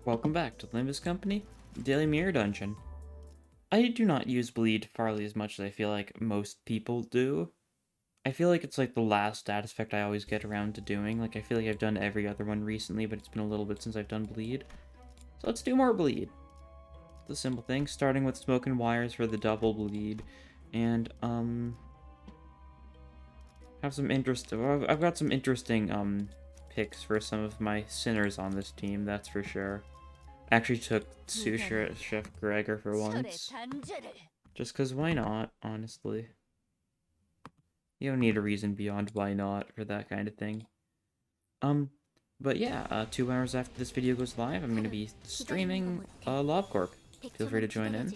Welcome back to Limbus Company, Daily Mirror Dungeon. I do not use Bleed Farley as much as I feel like most people do. I feel like it's like the last status effect I always get around to doing. Like, I feel like I've done every other one recently, but it's been a little bit since I've done Bleed. So let's do more Bleed. It's a simple thing, starting with Smoking Wires for the double Bleed. And, have some I've got some interesting, picks for some of my sinners on this team, that's for sure. Actually took sous chef Gregor for once. Just because why not, honestly. You don't need a reason beyond why not for that kind of thing. But yeah, 2 hours after this video goes live, I'm going to be streaming LobCorp. Feel free to join in.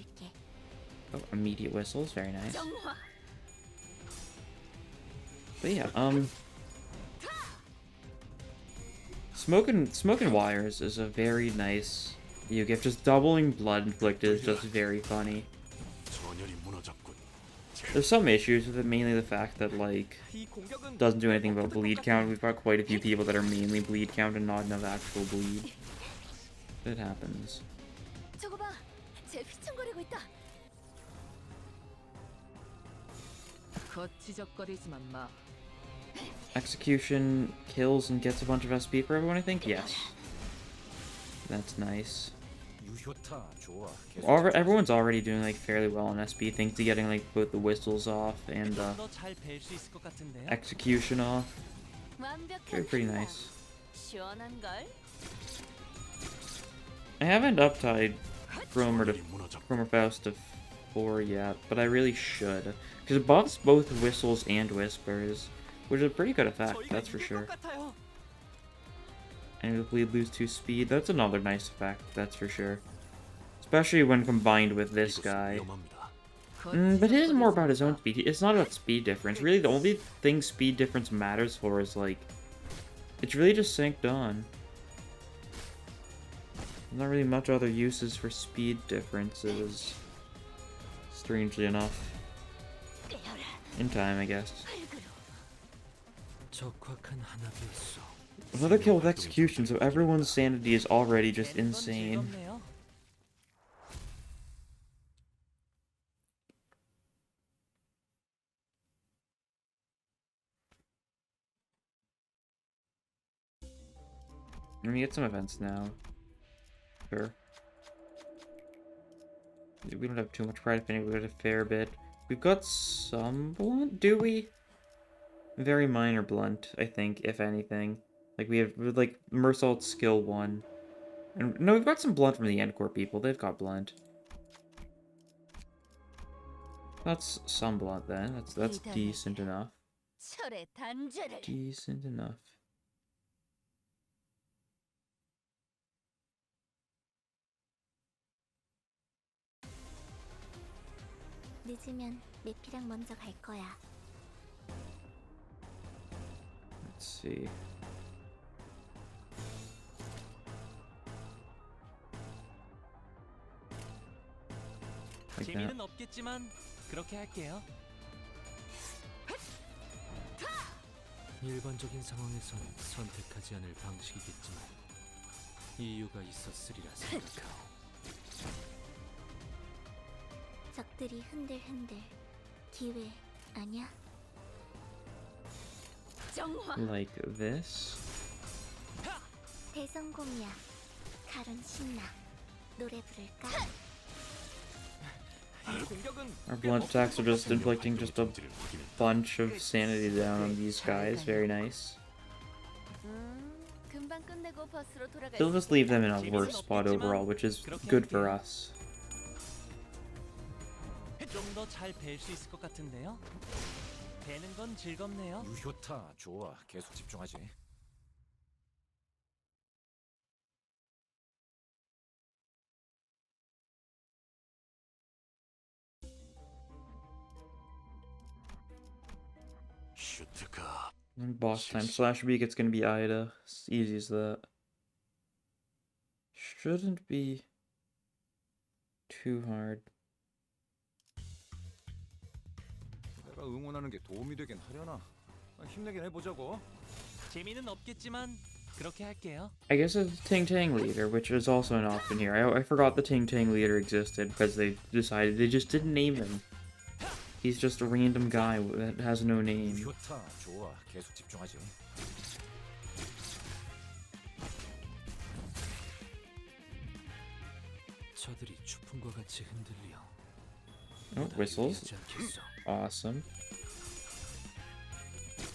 Oh, immediate whistles, very nice. But yeah, Smoking Wires is a very nice gift. Just doubling blood inflicted is just very funny. There's some issues with it, mainly the fact that, like, doesn't do anything about bleed count. We've got quite a few people that are mainly bleed count and not enough actual bleed. It happens. Execution kills and gets a bunch of SP for everyone, I think? Yes. That's nice. Everyone's already doing like fairly well on SP thanks to getting like both the whistles off and execution off. Pretty nice. I haven't uptied Cromer Faust to 4 yet, but I really should. Because it buffs both whistles and whispers, which is a pretty good effect, that's for sure. And if we lose 2 speed, that's another nice effect, that's for sure. Especially when combined with this guy. But it is more about his own speed. It's not about speed difference. Really, the only thing speed difference matters for is, like, it's really just synced on. Not really much other uses for speed differences. Strangely enough. In time, I guess. Another kill with execution, so everyone's sanity is already just insane. Let me get some events now. Sure. We don't have too much pride if we've got a fair bit. We've got some blunt, do we? Very minor blunt, I think, if anything. Like, we have, like, Mersault skill 1. And, no, we've got some blunt from the Endcore people. They've got blunt. That's some blunt, then. That's decent enough. Decent enough. 늦으면 메피랑 먼저 갈 거야. Let's see. Like 재미는 없겠지만 그렇게 할게요. 일반적인 상황에선 선택하지 않을 방식이겠지만 이유가 있었으리라 생각하오. 적들이 흔들흔들 기회 아니야? Like this. 대성공이야. 가론 신나. 노래 부를까? Our blunt attacks are just inflicting just a bunch of sanity down on these guys. Very nice. They'll just leave them in a worse spot overall, which is good for us. 좀 더 잘 뵐 수 있을 것 같은데요. 배는 건 즐겁네요. 유효타 좋아. 계속 집중하지. And boss time slash week, it's gonna be Ida. It's easy as that. Shouldn't be too hard. 내가 응원하는 게 도움이 되긴 하려나? 힘내긴 해보자고. 재미는 없겠지만 그렇게 할게요. I guess it's Ting Tang leader, which is also an option here. I forgot the Ting Tang leader existed because they decided they just didn't name him. He's just a random guy that has no name. 좋다. 좋아. 계속 집중하지. 저들이 추풍과 같이 흔들려. Oh, whistles. Awesome.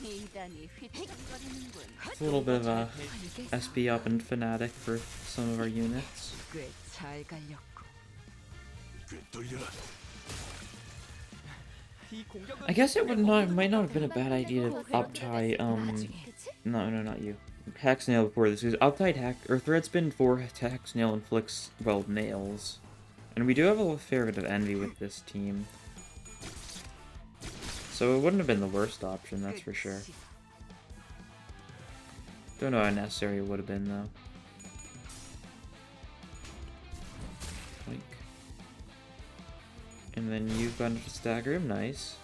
It's a little bit of a SP up and fanatic for some of our units. I guess it might not have been a bad idea to uptie, no, not you. Hack Snail before this, because uptight hack, or thread spin 4 hack snail inflicts, well, nails. And we do have a fair bit of envy with this team. So it wouldn't have been the worst option, that's for sure. Don't know how necessary it would have been, though. Like. And then you've got to stagger him, nice.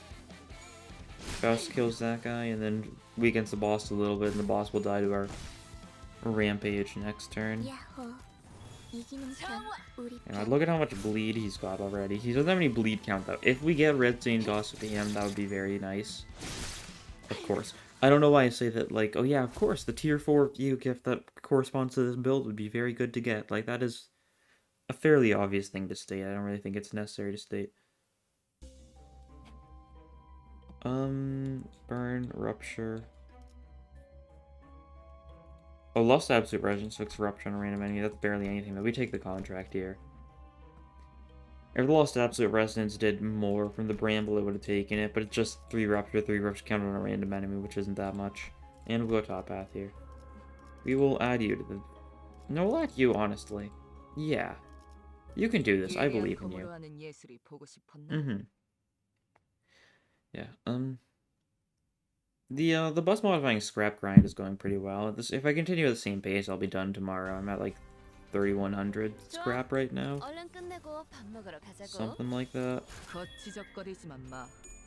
Faust kills that guy, and then weakens the boss a little bit, and the boss will die to our rampage next turn. And look at how much bleed he's got already. He doesn't have any bleed count, though. If we get Red Stain Gossip PM, that would be very nice. Of course. I don't know why I say that, like, oh yeah, of course, the tier 4 view gift that corresponds to this build would be very good to get. Like, that is a fairly obvious thing to state. I don't really think it's necessary to state. Burn, Rupture. Oh, Lost Absolute Resonance fix Rupture on a random enemy. That's barely anything, though. We take the contract here. If the Lost Absolute Resonance did more from the Bramble, it would have taken it, but it's just 3 Rupture counted on a random enemy, which isn't that much. And we'll go top path here. We will add you to the... No, we'll add you, honestly. Yeah. You can do this. I believe in you. Yeah, the bus modifying scrap grind is going pretty well. If I continue at the same pace, I'll be done tomorrow. I'm at like 3,100 scrap right now. Something like that.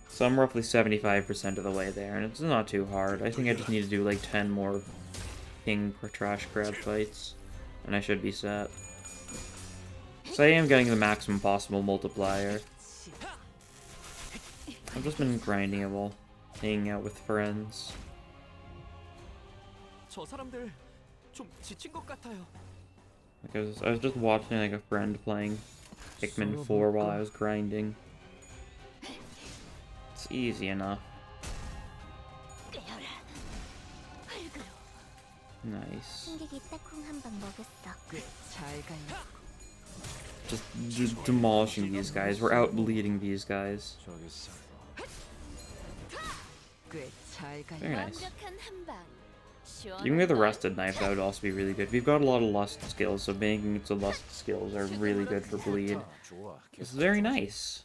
So I'm roughly 75% of the way there, and it's not too hard. I think I just need to do like 10 more king trash crab fights, and I should be set. So I am getting the maximum possible multiplier. I've just been grinding it while hanging out with friends. Like I was just watching like a friend playing Pikmin 4 while I was grinding. It's easy enough. Nice. Just demolishing these guys. We're out bleeding these guys. Very nice. Even with the rusted knife, that would also be really good. We've got a lot of lust skills, so making it so lust skills are really good for bleed. This is very nice.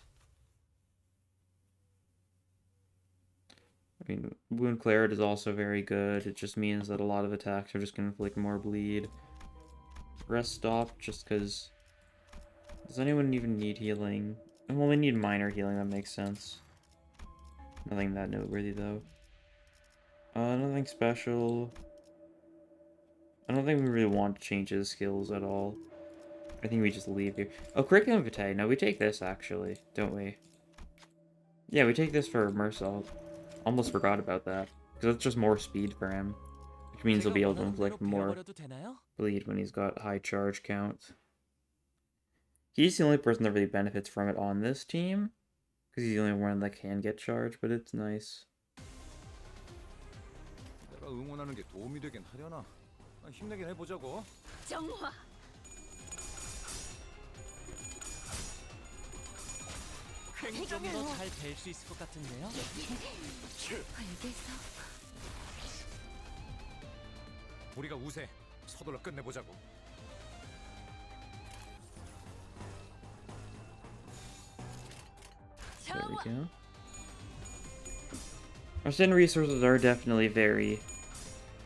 I mean, Wound Claret is also very good. It just means that a lot of attacks are just going to inflict more bleed. Rest Stop, just because... Does anyone even need healing? Well, we need minor healing, that makes sense. Nothing that noteworthy, though. Nothing special. I don't think we really want to change his skills at all. I think we just leave here. Oh, Curriculum Vitae. No, we take this, actually. Don't we? Yeah, we take this for Mersault. Almost forgot about that. Because that's just more speed for him. Which means he'll be able to inflict more bleed when he's got high charge count. He's the only person that really benefits from it on this team. Because he's the only one that can get charged, but it's nice. 응원하는 게 도움이 되긴 하려나? 힘내긴 해보자고. 정화. 좀더 잘 될 수 있을 것 같은데요? 알겠어. 우리가 우세. 서둘러 끝내보자고. There we go. Our sin resources are definitely very,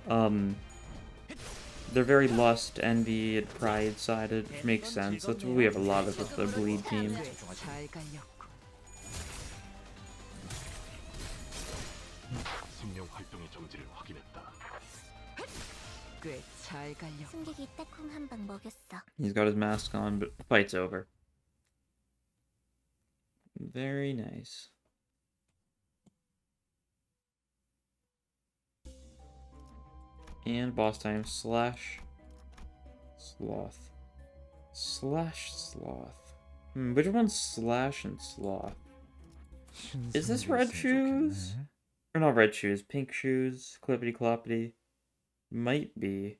they're very lust, envy, and pride-sided, which makes sense. That's what we have a lot of with the bleed team. 꽤 잘 갈려. 승객이 딱콩 한 방 먹였어. He's got his mask on, but the fight's over. Very nice. And boss time, slash sloth. Slash sloth. Which one's slash and sloth? Is this red shoes? Or not red shoes, pink shoes, clippity cloppity. Might be.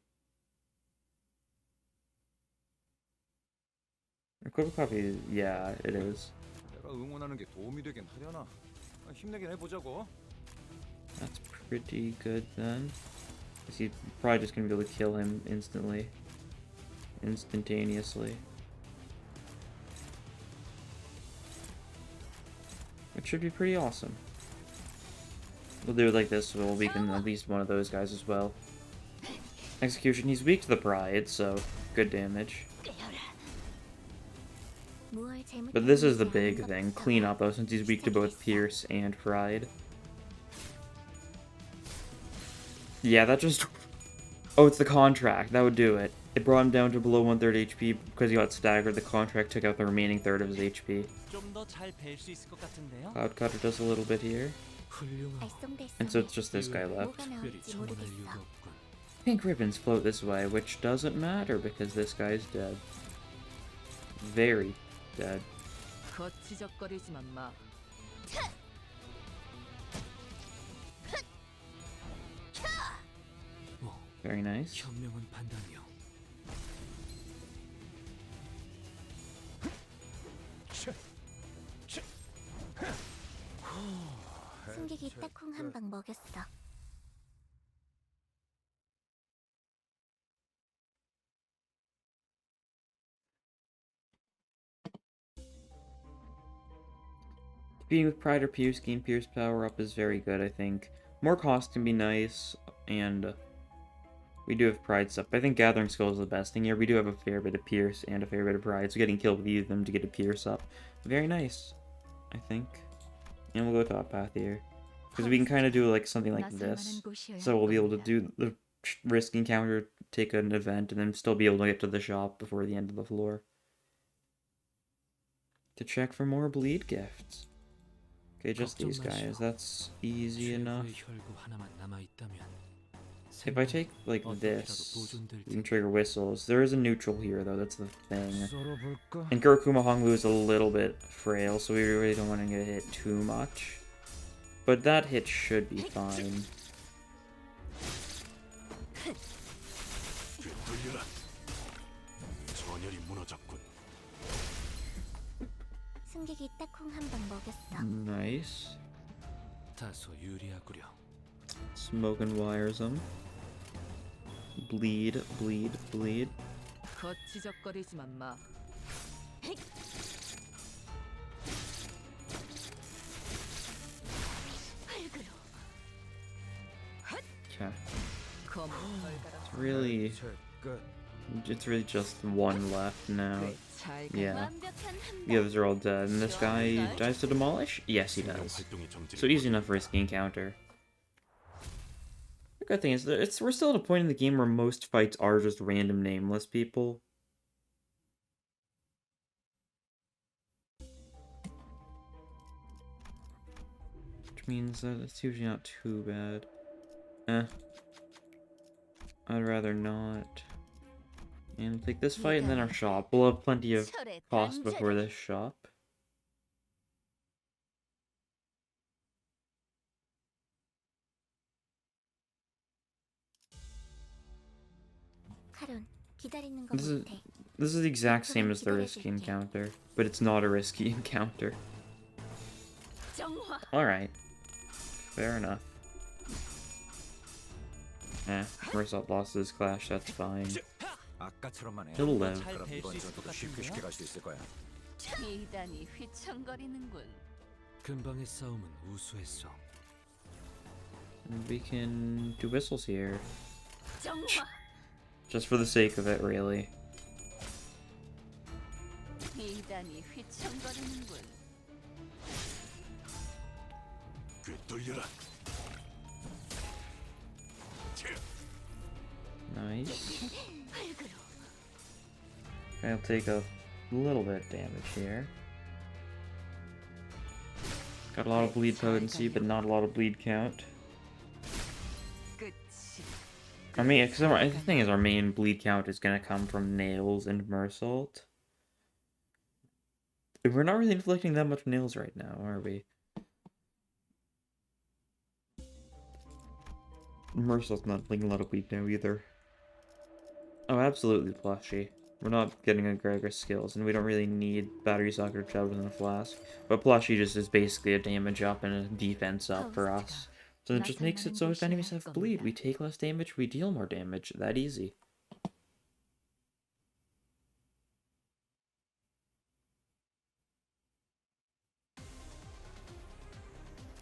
Or clippity cloppity, yeah, it is. 내가 응원하는 게 도움이 되긴 하려나. 힘내긴 해보자고. That's pretty good then. He's probably just gonna be able to kill him instantly. Instantaneously. Which should be pretty awesome. We'll do it like this so we'll weaken at least one of those guys as well. Execution, he's weak to the pride, so good damage. But this is the big thing, clean up though, since he's weak to both Pierce and Pride. Yeah, that just... Oh, it's the contract, that would do it. It brought him down to below 1/3 HP because he got staggered. The contract took out the remaining third of his HP. Cloud Cutter does a little bit here. And so it's just this guy left. Pink ribbons float this way, which doesn't matter because this guy's dead. Very dead. 거치적거리지만 마. Very nice. 현명한 판단이요. 승객이 딱콩 한 방 먹였어. Being with Pride or Pierce, gain Pierce power up is very good, I think. More cost can be nice, and we do have Pride stuff. I think Gathering Skill is the best thing here. We do have a fair bit of Pierce and a fair bit of Pride, so getting killed with either of them to get a Pierce up. Very nice, I think. And we'll go top path here. Because we can kind of do like something like this. So we'll be able to do the risk encounter, take an event, and then still be able to get to the shop before the end of the floor. To check for more bleed gifts. Okay, just these guys. That's easy enough. If I take, like, this, you can trigger whistles. There is a neutral here, though. That's the thing. And Kurokuma Honglu is a little bit frail, so we really don't want to get hit too much. But that hit should be fine. 승객이 딱콩 한 방 먹였어. Nice. 다소 유리하구려. Smoke and wires them. Bleed, bleed, bleed. 거치적거리지만 마. Okay. It's really just one left now. Yeah. The others are all dead. And this guy dies to demolish? Yes, he does. So easy enough risky encounter. The good thing is that we're still at a point in the game where most fights are just random nameless people. Which means that it's usually not too bad. I'd rather not. And take this fight and then our shop. We'll have plenty of cost before this shop. This is the exact same as the risky encounter, but it's not a risky encounter. Alright. Fair enough. Result lost his clash, that's fine. He'll live. 근방의 싸움은 우수했어. And we can do whistles here. Just for the sake of it, really. Nice. I'll take a little bit of damage here. Got a lot of bleed potency, but not a lot of bleed count. 끝이. I mean, because the thing is, our main bleed count is going to come from nails and Mersault. We're not really inflicting that much nails right now, are we? Mersault's not inflicting a lot of bleed now either. Oh, absolutely, Plushy. We're not getting a Gregor skills, and we don't really need battery socket shoved in a flask. But Plushy just is basically a damage up and a defense up for us. So it just makes it so if enemies have bleed, we take less damage, we deal more damage. That easy.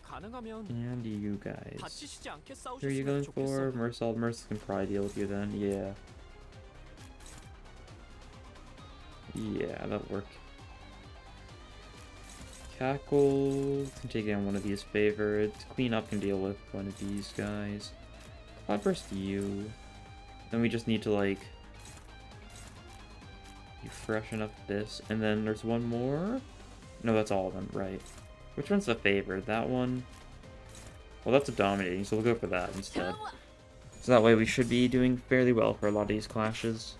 가능하면 And you guys. 다치시지 않게 Who are you going 싸우셨으면 for? 좋겠어. Mersault. Mersault can probably deal with you then. Yeah. Yeah, that'll work. Cackle can take down one of these favorites. Clean up can deal with one of these guys. Cloudburst you. Then we just need to like you freshen up this, and then there's one more. No, that's all of them, right? Which one's the favorite? That one? Well, that's a dominating, so we'll go for that instead. So that way we should be doing fairly well for a lot of these clashes.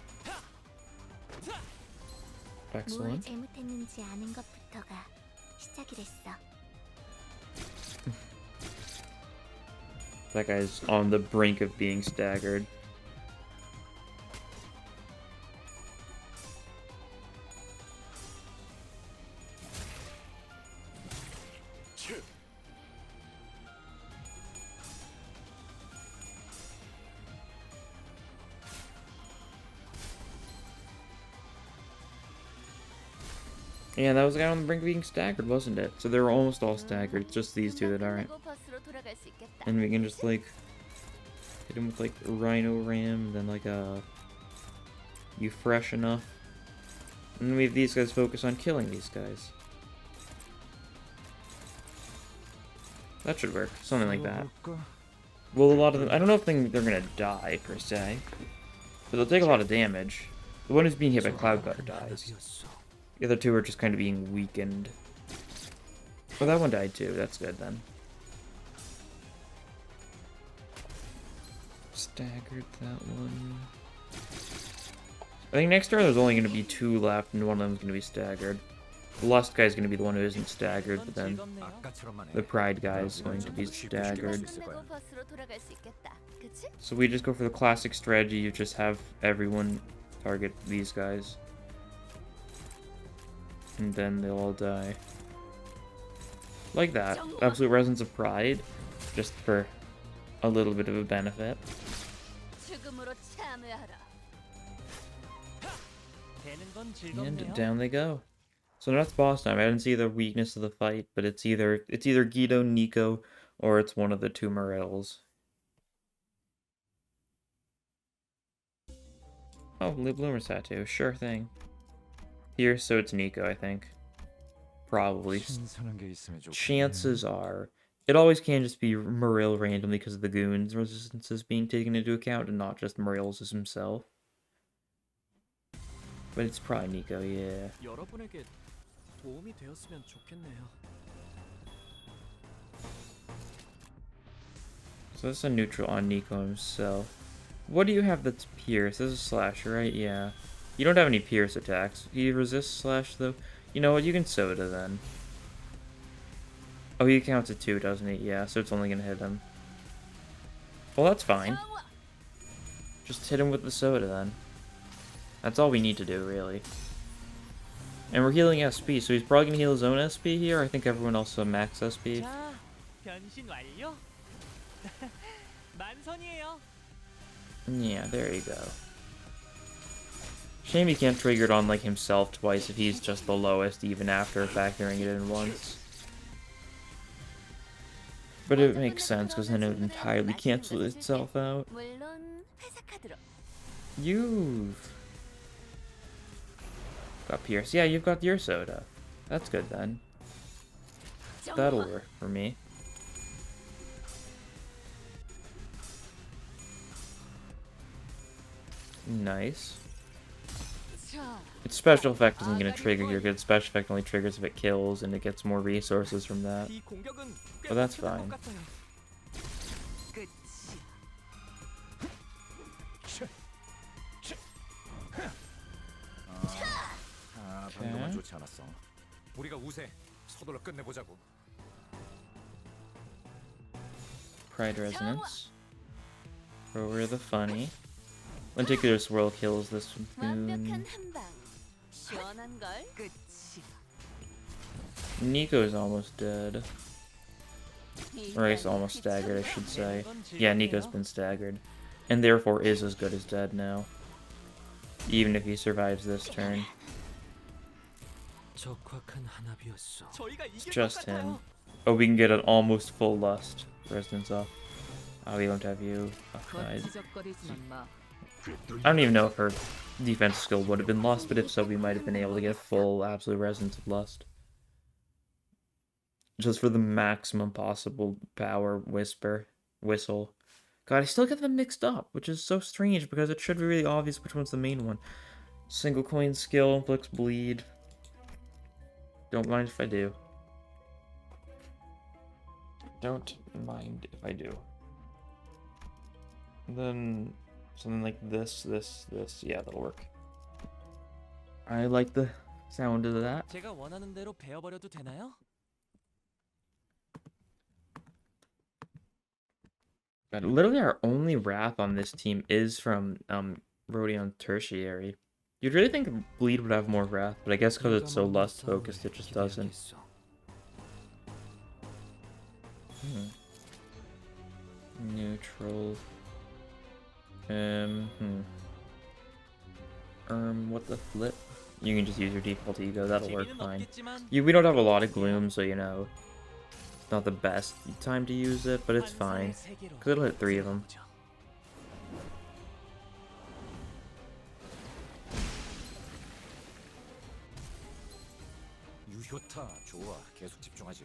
뭘 Excellent. 잘못했는지 아는 것부터가 시작이랬어. That guy's on the brink of being staggered. Yeah, that was the guy on the brink of being staggered, wasn't it? So they were almost all staggered. It's just these two that aren't. And we can just like hit him with like Rhino Ram, then like a you fresh enough. And then we have these guys focus on killing these guys. That should work. Something like that. Well, a lot of them, I don't know if they're gonna die per se, but they'll take a lot of damage. The one who's being hit by Cloud Guard dies. The other two are just kind of being weakened. Oh, that one died too. That's good then. Staggered that one. I think next turn there's only going to be two left, and one of them's going to be staggered. The Lust guy's going to be the one who isn't staggered, but then the Pride guy is going to be staggered. So we just go for the classic strategy. You just have everyone target these guys. And then they'll all die. Like that. Absolute Resonance of Pride. Just for a little bit of a benefit. And down they go. So that's boss time. I didn't see the weakness of the fight, but it's either Guido, Nico, or it's one of the two Morels. Oh, Bloomer's tattoo. Sure thing. Here, so it's Nico, I think. Probably. Chances are. It always can just be Morel randomly because of the goons resistances being taken into account and not just Morel's as himself. But it's probably Nico, yeah. 여러분에게 도움이 되었으면 좋겠네요. So that's a neutral on Nico himself. What do you have that's Pierce? This is Slash, right? Yeah. You don't have any Pierce attacks. He resists Slash, though. You know what? You can Soda, then. Oh, he counts at 2, doesn't he? Yeah, so it's only going to hit him. Well, that's fine. Just hit him with the Soda, then. That's all we need to do, really. And we're healing SP, so he's probably going to heal his own SP here. I think everyone else has max SP. 자, 변신 완료. 만선이에요. Yeah, there you go. Shame he can't trigger it on like himself twice if he's just the lowest, even after factoring it in once. But it makes sense because then it would entirely cancel itself out. You've got Pierce. Yeah, you've got your Soda. That's good then. That'll work for me. Nice. 자, Its special effect isn't going to trigger here, because its special effect only triggers if it kills, and it gets more resources from that. 이 공격은 꽤 But that's 막혀든 것 fine. 같아요. 끝이야. 방금은 좋지 않았어. 우리가 우세. 서둘러 끝내보자고. Pride Resonance. Over the funny. Lenticular Swirl kills this 완벽한 goon. 한방 시원한 걸 끝이야. Nico's almost dead. Or I guess almost staggered, I should say. Yeah, Nico's been staggered. And therefore is as good as dead now. Even if he survives this turn. 적확한 한압이었어. 저희가 It's 이길 것 just 같아요. him. Oh, we can get an almost full Lust Resonance off. Oh, we don't have you. Upside. 거치적거리지만 마. I don't even know if her defense skill would have been Lust, but if so, we might have been able to get full Absolute Resonance of Lust. Just for the maximum possible power whistle. God, I still get them mixed up, which is so strange because it should be really obvious which one's the main one. Single coin skill, inflicts bleed. Don't mind if I do. Don't mind if I do. And then something like this. Yeah, that'll work. I like the sound of that. 제가 원하는 대로 베어버려도 되나요? But literally our only wrath on this team is from Rodion Tertiary. You'd really think Bleed would have more wrath, but I guess because it's so lust focused it just doesn't. Neutral. What the flip? You can just use your default ego, that'll work 재미는 fine. 없겠지만 We don't have a lot of gloom, so you know, it's not the best time to use it, but it's fine. 환상의 세계로 Because it'll hit 3 of them. 들어보죠. 유효타 좋아. 계속 집중하지.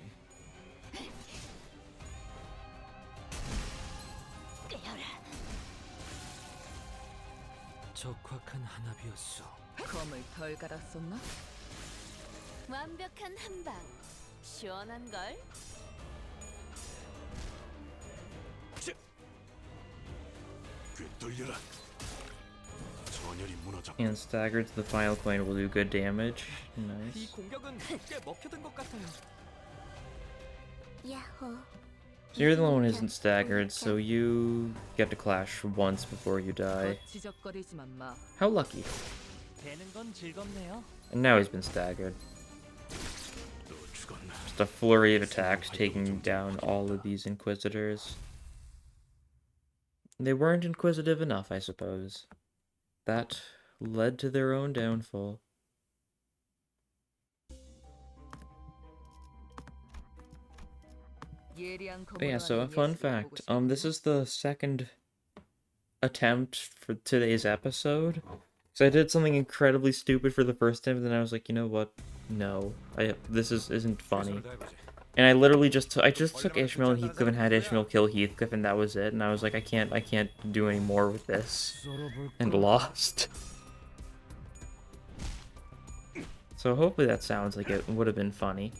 적확한 한압이었어. 검을 덜 갈았었나? 완벽한 한방 시원한 걸 꿰뚫려라. 전열이 무너져. And staggered to the final coin will do good damage. 이 Nice. 공격은 꽤 먹혀든 것 같아요. 야호 So you're the one who isn't staggered, so you get to clash once before you die. 거치적거리지만 마. How lucky. 되는 건 즐겁네요. And now he's been staggered. 또 죽었나? Just a flurry of attacks taking down all of these Inquisitors. They weren't inquisitive enough, I suppose. That led to their own downfall. 예리한 But yeah, so a 검을 fun 예술을 fact. 보고 This 싶어. is the second attempt for today's episode. So I did something incredibly stupid for the first time, and then I was like, you know what? No, this isn't funny. 최선을 다해보지. And I literally just took Ishmael and Heathcliff and had Ishmael kill Heathcliff, and that was it. And I was like, I can't do any more with this, and lost. So hopefully that sounds like it would have been funny.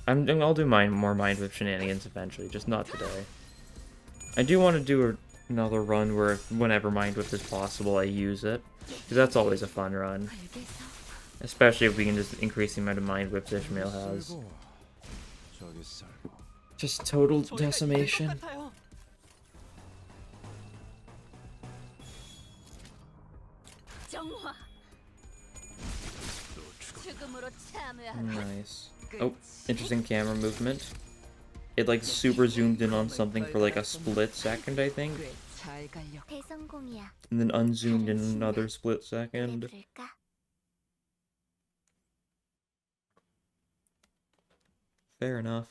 I'll do more Mind Whip shenanigans eventually, just not today. I do want to do another run where whenever Mind Whip is possible, I use it, because that's always a fun run. 알겠어 Especially if we can just increase the amount of Mind Whips Ishmael has. 저기 썰고. Just total 저희가 이길 것 decimation. 같아요. 정화 또 죽었나? 죽음으로 참여하라 Nice. Oh, interesting camera movement. It like super zoomed in on something for like a split second, I think, 꽤잘 갈렸. 대성공이야 and then unzoomed in another split second. 부를까? Fair enough.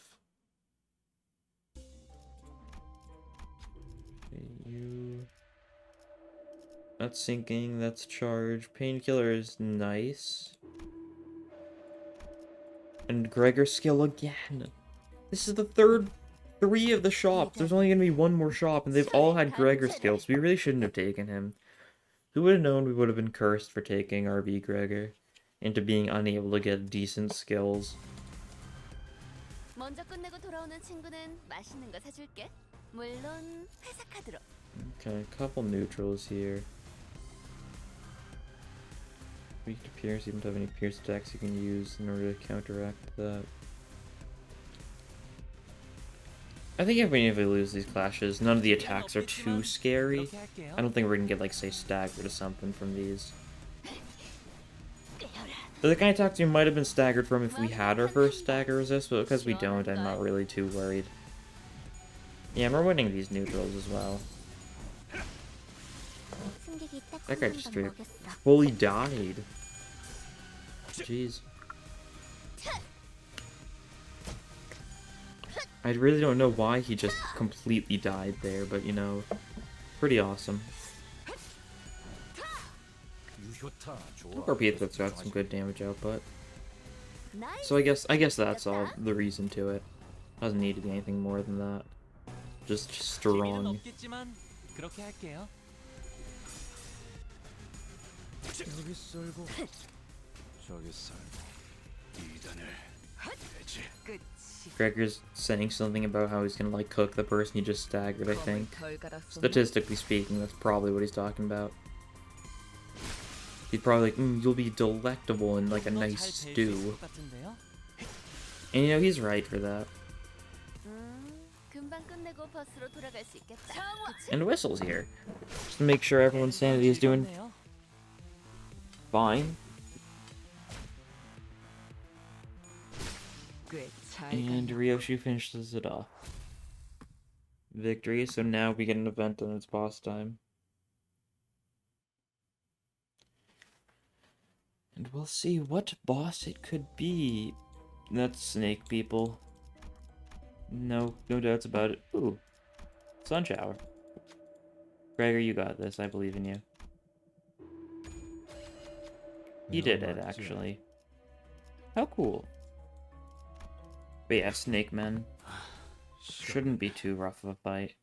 Okay, you. That's sinking, that's charge. Painkiller is nice. And Gregor's skill again. This is the third 3 of the shops. There's only gonna be one more shop, and they've all had Gregor skills. We really shouldn't have taken him. Who would have known we would have been cursed for taking RB Gregor into being unable to get decent skills? 먼저 끝내고 돌아오는 친구는 맛있는 거 사줄게. 물론 회사 카드로. Okay, a couple neutrals here. Weak to pierce, you don't have any pierce attacks you can use in order to counteract that. I think even if we lose these clashes, none of the attacks are too scary. I don't think we're gonna get, like, say, staggered or something from these. They're the kind of attacks we might have been staggered from if we had our first stagger resist, but because we don't, I'm not really too worried. Yeah, we're winning these neutrals as well. That guy just straight up fully died. Jeez. I really don't know why he just completely died there, but you know, pretty awesome. Corpeth's got some good damage output. So I guess that's all the reason to it. Doesn't need to be anything more than that. Just strong. 그렇게 할게요. 여기 썰고 저기 썰고. 이단을 해지. 끝이. Gregor's saying something about how he's gonna, like, cook the person he just staggered, I think. 검을 덜 갈았었나? Statistically speaking, that's probably what he's talking about. He's probably like, you'll be delectable in, like, a nice stew. And you know, he's right for that. 금방 끝내고 버스로 돌아갈 수 있겠다. And Whistle's here. Just to make sure everyone's sanity is doing fine. 꽤 잘 And Ryoshi finishes it off. Victory, so now we get an event and it's boss time. And we'll see what boss it could be. That's Snake People. No doubts about it. Ooh. Sun Shower. Gregor, you got this. I believe in you. You did it, actually. How cool. But yeah, Snake Men. Shouldn't be too rough of a fight.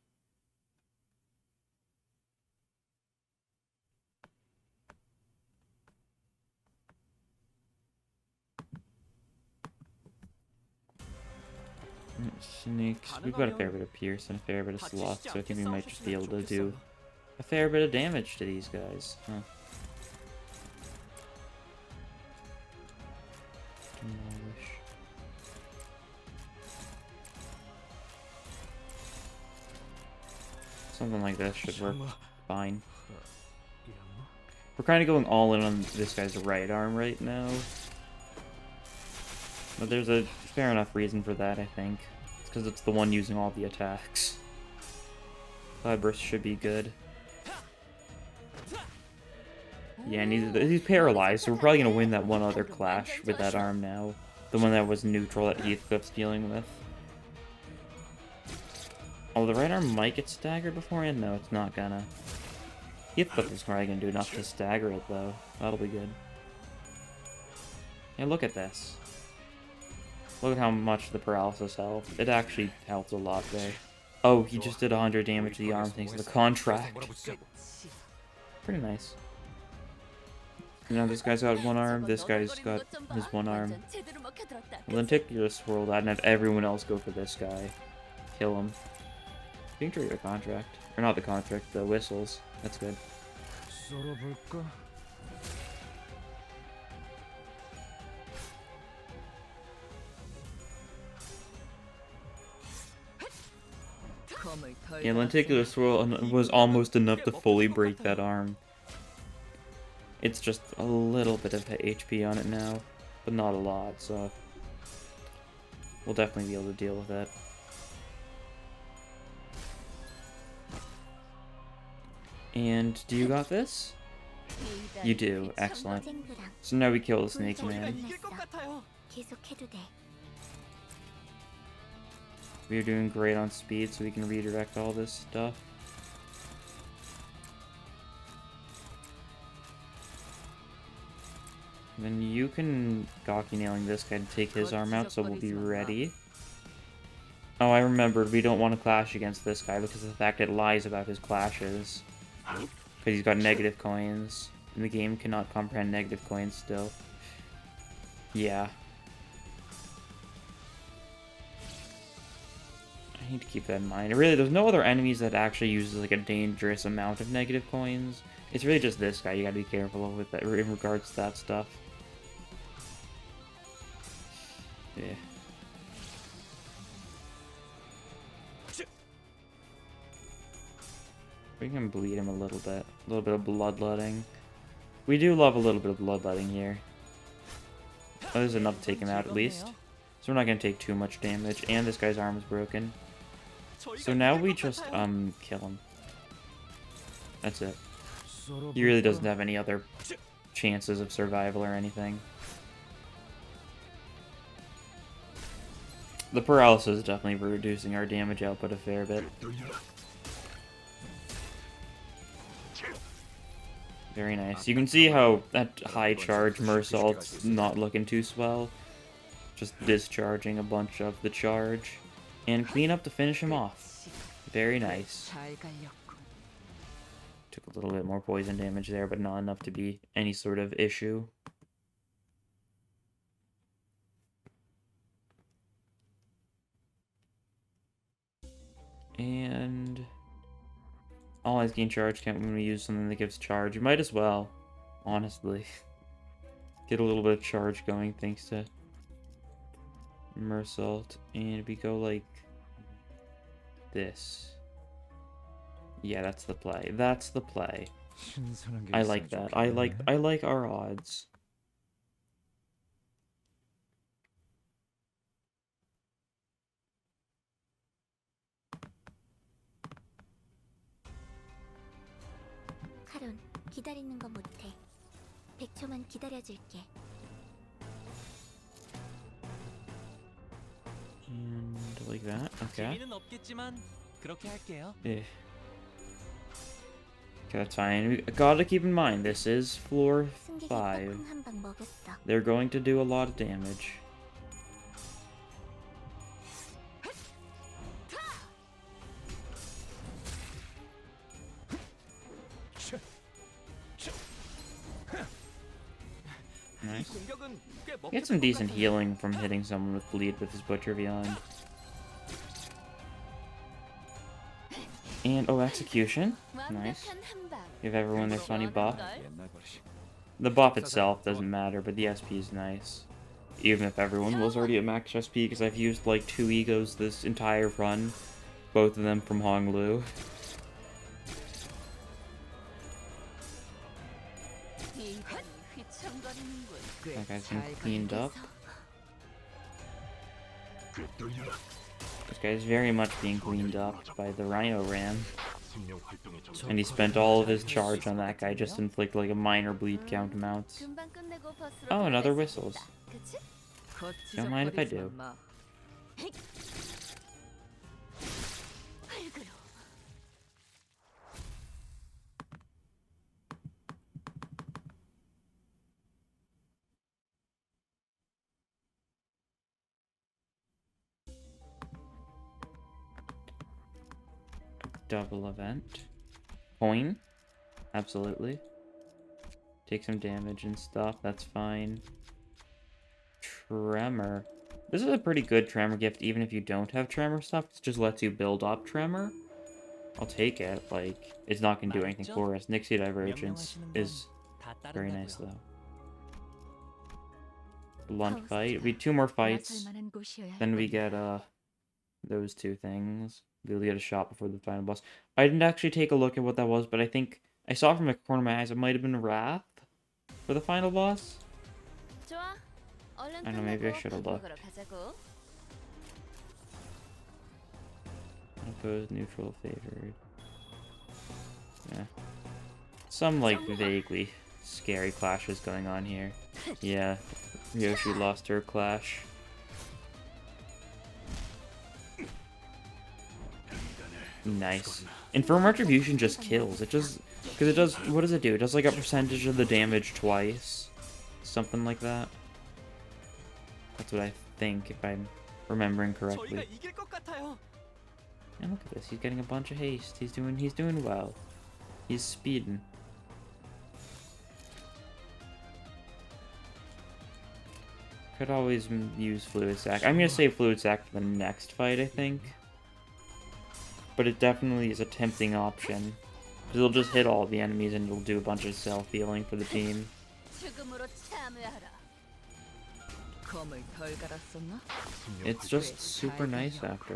Snakes. We've got a fair bit of Pierce and a fair bit of Sloth, so I think we might just be able to do a fair bit of damage to these guys. Huh. Demolish. Something like this should work fine. We're kind of going all in on this guy's right arm right now. But there's a fair enough reason for that, I think. It's because it's the one using all the attacks. Cloudburst should be good. Yeah, and he's paralyzed, so we're probably going to win that one other clash with that arm now. The one that was neutral that Heathcliff's dealing with. Oh, the right arm might get staggered beforehand? No, it's not gonna. Heathcliff is probably gonna do enough to stagger it, though. That'll be good. Yeah, look at this. Look at how much the paralysis helped. It actually helped a lot there. Oh, he just did 100 damage to the arm thanks to the contract. Pretty nice. You know, this guy's got one arm, this guy's got his one arm. Lenticular Swirl that and have everyone else go for this guy. Kill him. You can trigger the contract. Or not the contract, the whistles. That's good. 썰어볼까? 검을 덜 Yeah, Lenticular Swirl was almost enough to fully break that arm. It's just a little bit of HP on it now, but not a lot, so we'll definitely be able to deal with it. And do you got this? You do. Excellent. So now we kill the Snake Man. 계속해도 돼. We're doing great on speed, so we can redirect all this stuff. Then you can Gawky Nailing this guy to take his arm out, so we'll be ready. Oh, I remembered, we don't want to clash against this guy because of the fact it lies about his clashes. Because he's got negative coins. And the game cannot comprehend negative coins still. Yeah. I need to keep that in mind. Really, there's no other enemies that actually uses like a dangerous amount of negative coins. It's really just this guy you gotta be careful with that in regards to that stuff. Yeah. We can bleed him a little bit. A little bit of bloodletting. We do love a little bit of bloodletting here. Oh, there's enough to take him out at least. So we're not gonna take too much damage. And this guy's arm is broken. So now we just kill him. That's it. He really doesn't have any other chances of survival or anything. The paralysis is definitely reducing our damage output a fair bit. Very nice. You can see how that high charge Mersault's not looking too swell. Just discharging a bunch of the charge. And clean up to finish him off. Very nice. Took a little bit more poison damage there, but not enough to be any sort of issue. And always gain charge count when we use something that gives charge. You might as well, honestly. Get a little bit of charge going thanks to Mersault. And we go like this. Yeah, that's the play. That's the play. I like that. I like our odds. 카론, 기다리는 거 못해. 100초만 기다려줄게. And like that. Okay. 재미는 없겠지만 그렇게 할게요. Yeah. Okay, that's fine. We gotta keep in mind, this is floor 5. 한방 먹였어. They're going to do a lot of damage. Nice. Get some decent healing from hitting someone with bleed with his Butcher Beyond. And, oh, execution. Nice. Give everyone their funny buff. The buff itself doesn't matter, but the SP is nice. Even if everyone was already at max SP, because I've used like 2 egos this entire run. Both of them from Honglu. That guy's been cleaned up. This guy's very much being cleaned up by the Rhino Ram. And he spent all of his charge on that guy just to inflict like a minor bleed count amounts. Oh, and other whistles. Don't mind if I do. Double event. Coin? Absolutely. Take some damage and stuff, that's fine. Tremor. This is a pretty good tremor gift, even if you don't have tremor stuff. It just lets you build up tremor. I'll take it. Like, it's not going to do anything for us. Nixie Divergence is very nice, though. Blunt fight. It'll be 2 more fights. Then we get, those 2 things. We'll get a shot before the final boss. I didn't actually take a look at what that was, but I think I saw from the corner of my eyes it might have been Wrath for the final boss. I don't know, maybe I should have looked. Opposed, neutral, favored. Yeah. Some, like, vaguely scary clashes going on here. Yeah, Yoshi lost her clash. Nice. Infirm Retribution just kills. It just... Because it does... What does it do? It does like a percentage of the damage twice. Something like that. That's what I think, if I'm remembering correctly. And look at this. He's getting a bunch of haste. He's doing well. He's speeding. Could always use Fluid Sac. I'm gonna save Fluid Sac for the next fight, I think. But it definitely is a tempting option. Because it'll just hit all the enemies and it'll do a bunch of self-healing for the team. 죽음으로 참여하라. 검을 덜 갈았었나? It's just super nice after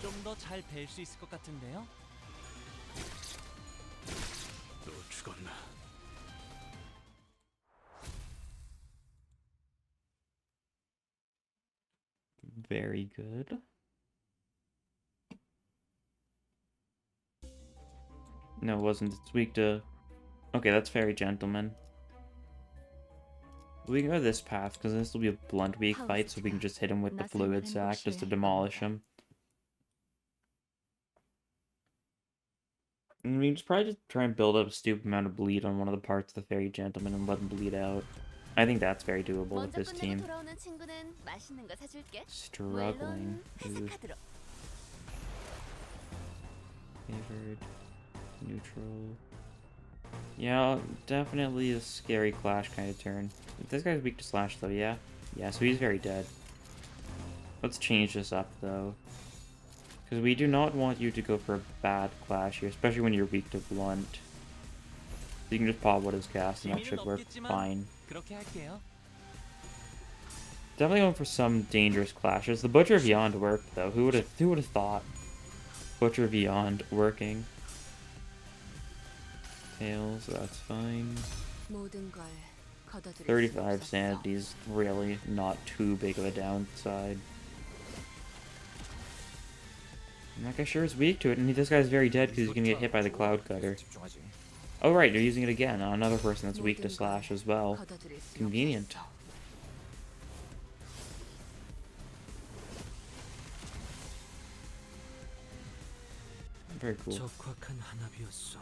좀 더 잘 뵐 수 있을 것 같은데요. 또 죽었나? Very good. No, it wasn't. It's weak to... Okay, that's Fairy Gentleman. We can go this path, because this will be a blunt weak fight, so we can just hit him with the Fluid Sac just to demolish him. And we can just probably just try and build up a stupid amount of bleed on one of the parts of the Fairy Gentleman and let him bleed out. I think that's very doable with 먼저 this 끝내고 team. 돌아오는 친구는 맛있는 거 사줄게. Struggling. 물론 회색 Ooh. 카드로. Favored. Neutral. Yeah, definitely a scary clash kind of turn. This guy's weak to slash though, yeah? Yeah, so he's very dead. Let's change this up though. Because we do not want you to go for a bad clash here, especially when you're weak to blunt. You can just pop what is cast and that should work fine. 그렇게 할게요. Definitely going for some dangerous clashes. The Butcher of Beyond worked though. Who would have thought? Butcher of Beyond working. Tails, that's fine. 모든 걸 걷어들일 35 sanity is really not too big of a downside. And that guy sure is weak to it, and this guy's very dead because he's gonna get hit by the Cloud Cutter. 집중하지. Oh right, they're using it again on another person that's weak to slash as well. 걷어들일 수 Convenient. 없어. Very cool. 적확한 한압이었어.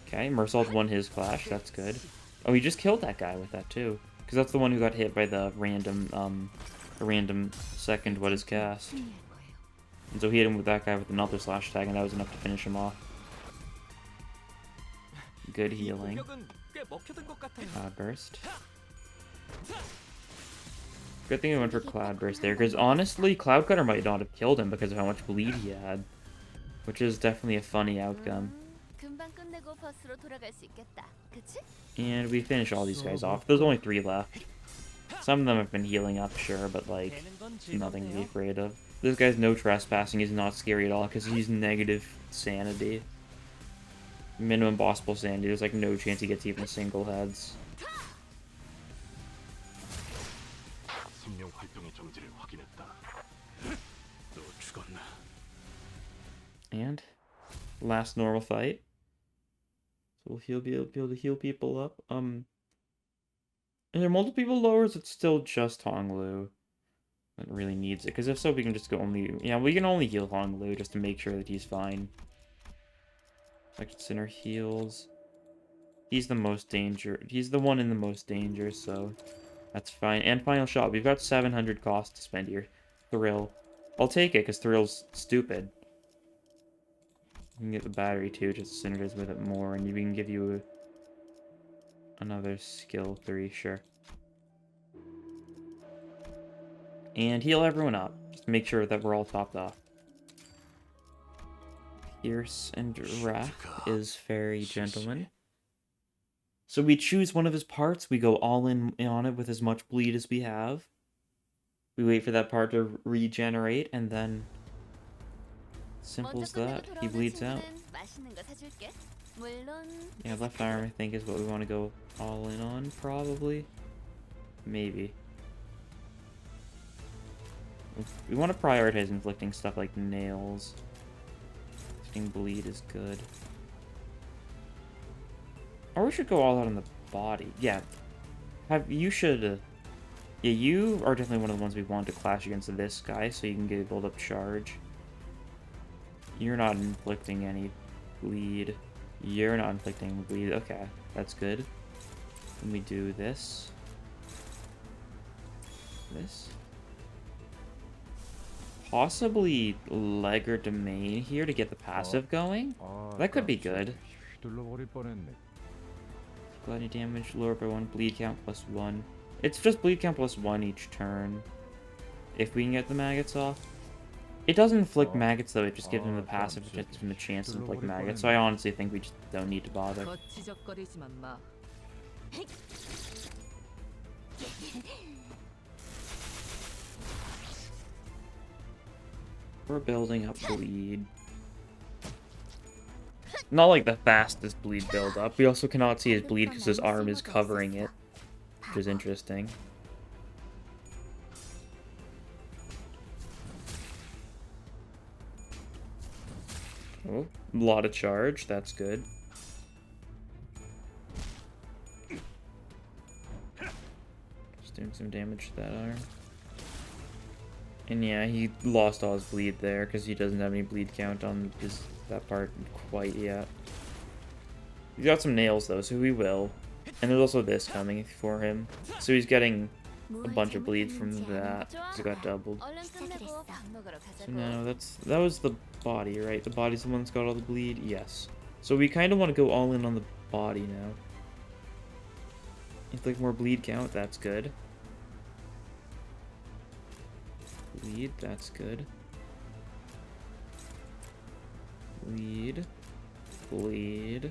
Okay, Mersault won his clash, that's good. Oh, he just killed that guy with that too. Because that's the one who got hit by the random second what is cast. 승리할 거예요. And so he hit him with that guy with another slash tag, and that was enough to finish him off. Good 이 healing. 공격은 꽤 먹혀든 것 같아요. Cloudburst. Good thing we went for Cloudburst there, because honestly, Cloud Cutter might not have killed him because of how much bleed he had. Which is definitely a funny outcome. 금방 끝내고 버스로 돌아갈 수 있겠다. 그치? And we finish all these guys off. There's only 3 left. Some of them have been healing up, sure, but like, 되는 건 nothing to be 즐겁네요. afraid of. This guy's no trespassing is not scary at all because he's negative sanity. Minimum possible sanity. There's like no chance he gets even a single heads. 생명 활동의 정지를 확인했다. 또 죽었나? And last normal fight. So we'll be able to heal people up. Are there multiple people lower, or is it still just Honglu that really needs it? Because if so, we can just go only... Yeah, we can only heal Honglu just to make sure that he's fine. Like, Sinner heals. He's the most danger. He's the one in the most danger, so that's fine. And final shot. We've got 700 cost to spend here. Thrill. I'll take it, because Thrill's stupid. You can get the battery too, just synergize with it more, and we can give you another skill 3, sure. And heal everyone up, just to make sure that we're all topped off. Pierce and Wrath is Fairy Gentleman. So we choose one of his parts, we go all in on it with as much bleed as we have. We wait for that part to regenerate, and then... Simple as that. He bleeds out. Yeah, left arm I think is what we want to go all in on, probably. Maybe. We want to prioritize inflicting stuff like nails. Inflicting bleed is good. Or we should go all out on the body. Yeah. You should... yeah, you are definitely one of the ones we want to clash against this guy, so you can get a build-up charge. You're not inflicting any bleed. You're not inflicting bleed. Okay, that's good. Then we do this. This. Possibly leg or domain here to get the passive going. That could be good. 휘둘러버릴 뻔했네. Gluttony damage lowered by 1, bleed count +1. It's just bleed count +1 each turn. If we can get the maggots off. It doesn't inflict maggots though, it just gives him the passive, which gives him a chance to inflict maggots. So I honestly think we just don't need to bother. 거치적거리지만 마. We're building up bleed. Not like the fastest bleed build up. We also cannot see his bleed because his arm is covering it, which is interesting. Oh, a lot of charge. That's good. Just doing some damage to that arm. And yeah, he lost all his bleed there because he doesn't have any bleed count on that part quite yet. He's got some nails though, so he will. And there's also this coming for him. So he's getting a bunch of bleed from that because it got doubled. So now that was the body, right? The body's the one that's got all the bleed? Yes. So we kind of want to go all in on the body now. If like more bleed count, that's good. Bleed, that's good. Bleed. Bleed.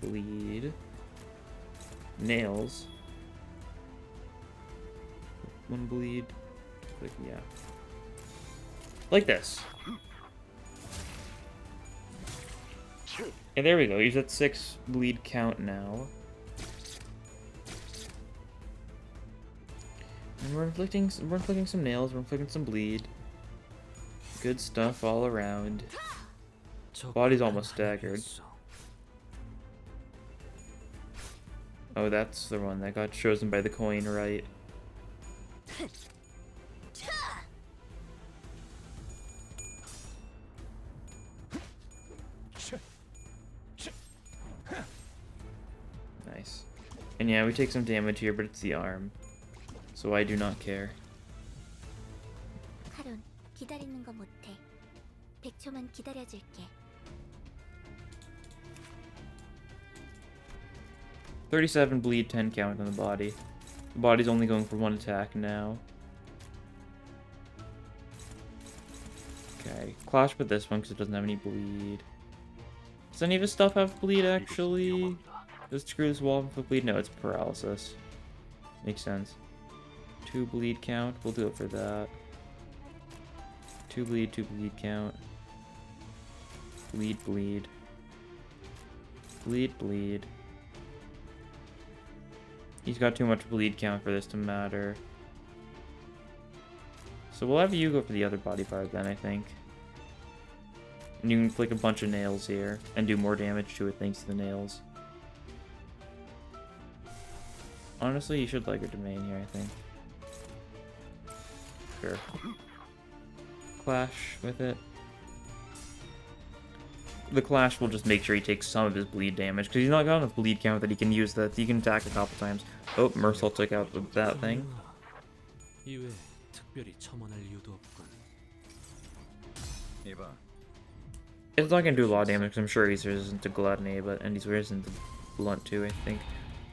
Bleed. Nails. 1 bleed. Like, yeah. Like this. And there we go. He's at 6 bleed count now. And we're inflicting some nails, we're inflicting some bleed. Good stuff all around. Body's almost staggered. Oh, that's the one that got chosen by the coin, right? Nice. And yeah, we take some damage here, but it's the arm. So I do not care. 카론, 기다리는 거 못해. 100초만 기다려줄게. 37 bleed, 10 count on the body. The body's only going for 1 attack now. Okay, clash with this one because it doesn't have any bleed. Does any of his stuff have bleed actually? Does screw this wall with bleed? No, it's paralysis. Makes sense. 2 bleed count, we'll do it for that. 2 bleed count. Bleed, bleed. Bleed, bleed. He's got too much bleed count for this to matter. So we'll have you go for the other body part then, I think. And you can flick a bunch of nails here and do more damage to it thanks to the nails. Honestly, you should like a domain here, I think. Sure. Clash with it. The clash will just make sure he takes some of his bleed damage, because he's not got enough bleed count that he can use that. He can attack a couple times. Oh, Mercil took out that thing. 이외 특별히 첨언할 이유도 없군. 이봐, It's not going to do a lot of damage, because I'm sure he's resistant to Gluttony, and he's resistant to Blunt too, I think.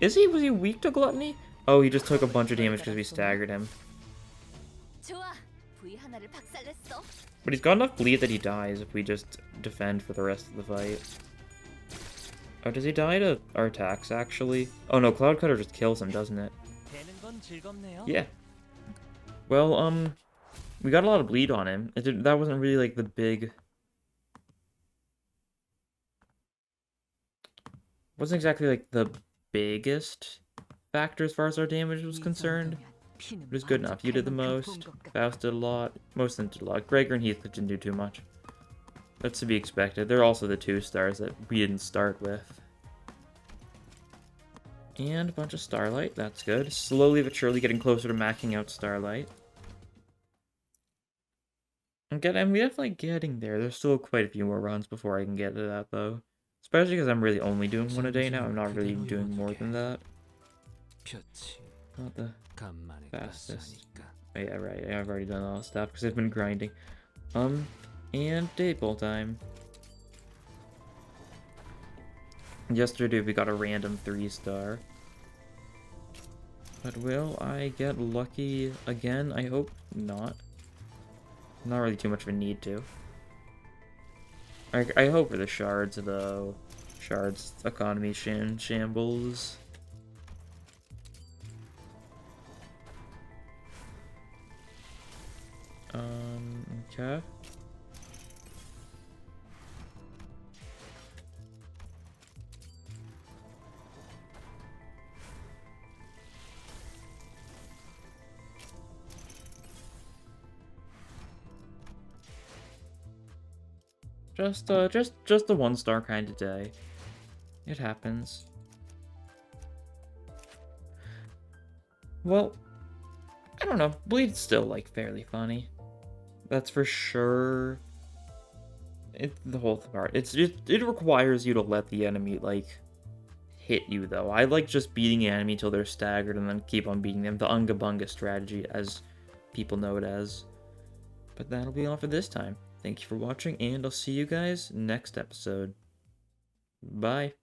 Was he weak to Gluttony? Oh, he just took a bunch of damage because we staggered him. 좋아, V 하나를 박살냈어. But he's got enough bleed that he dies if we just defend for the rest of the fight. Oh, does he die to our attacks, actually? Oh no, Cloud Cutter just kills him, doesn't it? 되는 건 즐겁네요. Yeah. Well, we got a lot of bleed on him. That wasn't really, like, the big... Wasn't exactly, like, the biggest factor as far as our damage was concerned. It was good enough. You did the most. Faust did a lot. Most of them did a lot. Gregor and Heathcliff didn't do too much. That's to be expected. They're also the 2 stars that we didn't start with. And a bunch of Starlight. That's good. Slowly but surely getting closer to maxing out Starlight. I'm definitely getting there. There's still quite a few more runs before I can get to that, though. Especially because I'm really only doing 1 a day now. I'm not really doing more than that. Not the fastest. Oh, yeah, right. I've already done all the stuff because I've been grinding. And Daypole time. Yesterday we got a random 3-star. But will I get lucky again? I hope not. Not really too much of a need to. I hope for the shards, though. Shards economy shambles. Okay. Just a 1-star kind of day. It happens. Well, I don't know. Bleed's still, like, fairly funny. That's for sure. It's the whole part. It requires you to let the enemy, like, hit you, though. I like just beating the enemy till they're staggered and then keep on beating them. The Unga Bunga strategy, as people know it as. But that'll be all for this time. Thank you for watching, and I'll see you guys next episode. Bye.